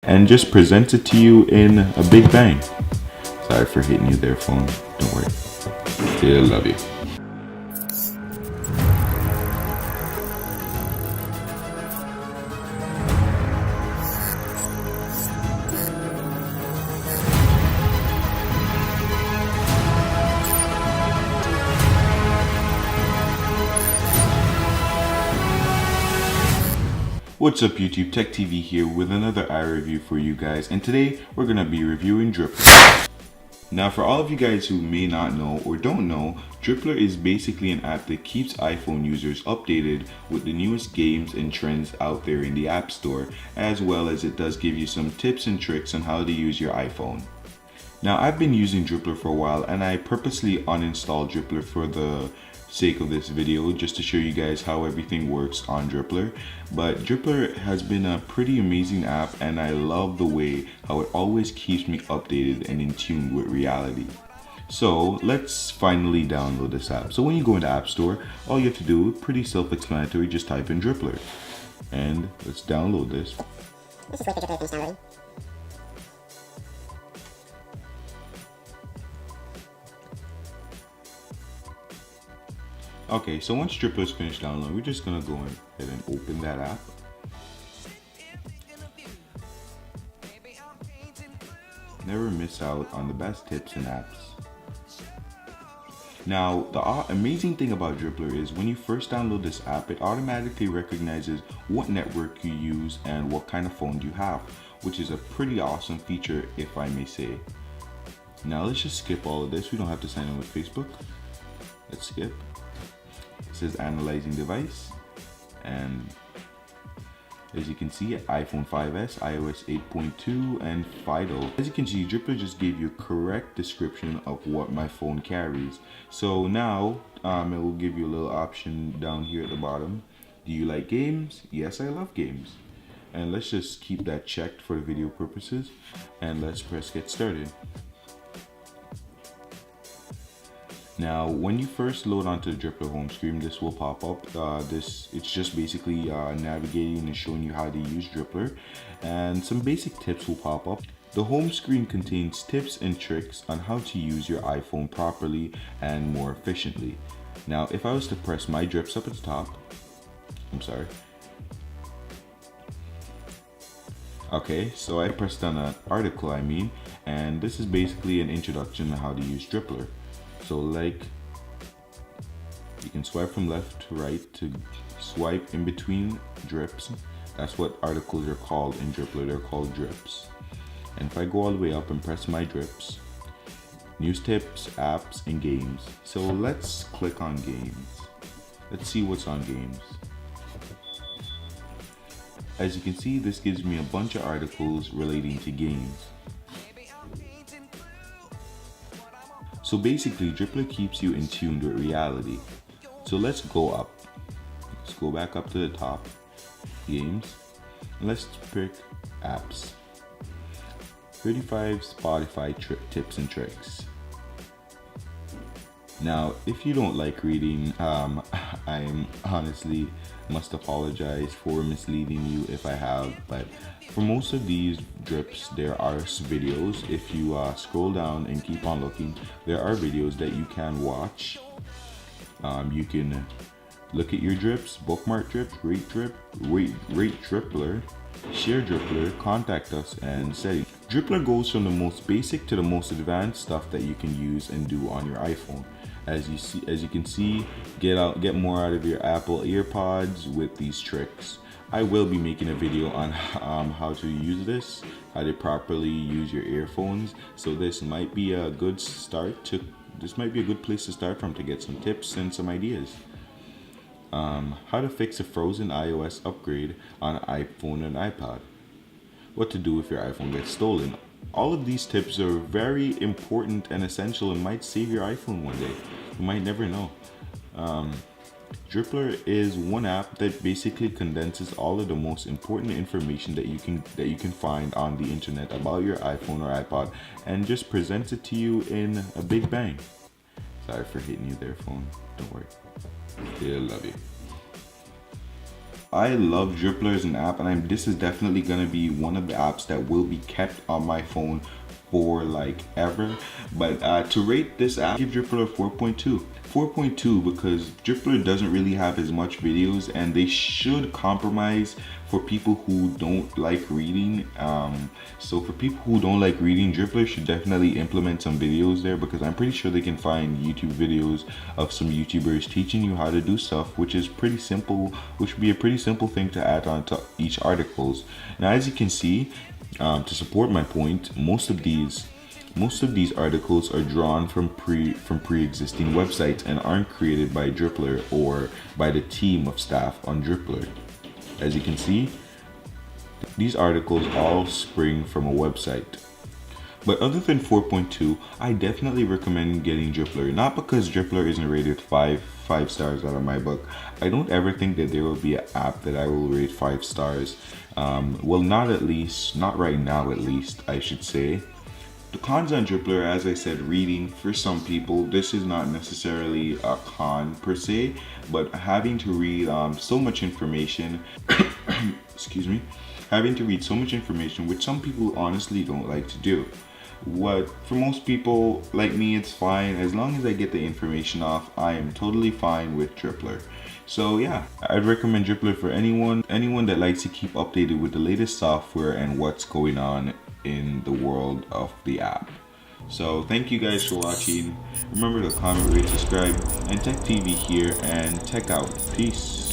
and just presents it to you in a big bang. Sorry for hitting you there, phone. Don't worry. Still love you. What's up YouTube, Tech TV here with another iReview for you guys, and today we're going to be reviewing Drippler. Now for all of you guys who may not know or don't know, Drippler is basically an app that keeps iPhone users updated with the newest games and trends out there in the App Store, as well as it does give you some tips and tricks on how to use your iPhone. Now I've been using Drippler for a while, and I purposely uninstalled Drippler for the sake of this video just to show you guys how everything works on Drippler. But Drippler has been a pretty amazing app, and I love the way how it always keeps me updated and in tune with reality. So let's finally download this app. So when you go into App Store, all you have to do, pretty self-explanatory, just type in Drippler. And let's download this. Let's just wait for Drippler to finish downloading. Okay, so once Drippler is finished downloading, we're just gonna go ahead and open that app. Never miss out on the best tips and apps. Now, the amazing thing about Drippler is when you first download this app, it automatically recognizes what network you use and what kind of phone you have, which is a pretty awesome feature, if I may say. Now let's just skip all of this. We don't have to sign in with Facebook. Let's skip. It says analyzing device, and as you can see, iPhone 5s, iOS 8.2, and Fido. As you can see, Drippler just gave you a correct description of what my phone carries. So now it will give you a little option down here at the bottom. Do you like games? Yes, I love games. And let's just keep that checked for video purposes, and let's press get started. Now, when you first load onto the Drippler home screen, this will pop up. It's just basically navigating and showing you how to use Drippler, and some basic tips will pop up. The home screen contains tips and tricks on how to use your iPhone properly and more efficiently. Now, if I was to press my drips up at the top, Okay, so I pressed on an article, and this is basically an introduction on how to use Drippler. So like, you can swipe from left to right to swipe in between drips. That's what articles are called in Drippler, they're called drips. And if I go all the way up and press my drips, news tips, apps, and games. So let's click on games. Let's see what's on games. As you can see, this gives me a bunch of articles relating to games. So basically, Drippler keeps you in tune with reality. So let's go up. Let's go back up to the top. Games. And let's pick apps. 35 Spotify tips and tricks. Now, if you don't like reading, I honestly must apologize for misleading you if I have, but for most of these drips, there are videos. If you scroll down and keep on looking, there are videos that you can watch. You can look at your drips, bookmark drips, rate Drippler, share Drippler, contact us, and settings. Drippler goes from the most basic to the most advanced stuff that you can use and do on your iPhone. As you can see, get more out of your Apple EarPods with these tricks. I will be making a video on how to use this, how to properly use your earphones. So this might be a good place to start from to get some tips and some ideas. How to fix a frozen iOS upgrade on an iPhone and iPod. What to do if your iPhone gets stolen. All of these tips are very important and essential and might save your iPhone one day. You might never know. Drippler is one app that basically condenses all of the most important information that you can find on the internet about your iPhone or iPod and just presents it to you in a big bang. Sorry for hitting you there, phone. Don't worry. Still love you. I love Drippler as an app, and this is definitely gonna be one of the apps that will be kept on my phone for like ever. But to rate this app, give Drippler a 4.2. 4.2 because Drippler doesn't really have as much videos, and they should compromise for people who don't like reading. So for people who don't like reading, Drippler should definitely implement some videos there, because I'm pretty sure they can find YouTube videos of some YouTubers teaching you how to do stuff, which is pretty simple, which would be a pretty simple thing to add on to each articles. Now, as you can see, to support my point, most of these articles are drawn from pre-existing websites and aren't created by Drippler or by the team of staff on Drippler. As you can see, these articles all spring from a website. But other than 4.2, I definitely recommend getting Drippler. Not because Drippler isn't rated five stars out of my book. I don't ever think that there will be an app that I will rate 5 stars. Well, not right now at least, I should say. The cons on Drippler, as I said, reading. For some people, this is not necessarily a con per se, but having to read so much information, excuse me, having to read so much information, which some people honestly don't like to do. What for most people like me, it's fine. As long as I get the information off, I am totally fine with Drippler. So yeah, I'd recommend Drippler for anyone that likes to keep updated with the latest software and what's going on in the world of the app. So thank you guys for watching. Remember to comment, rate, subscribe, and Tech TV here, and Tech out. Peace.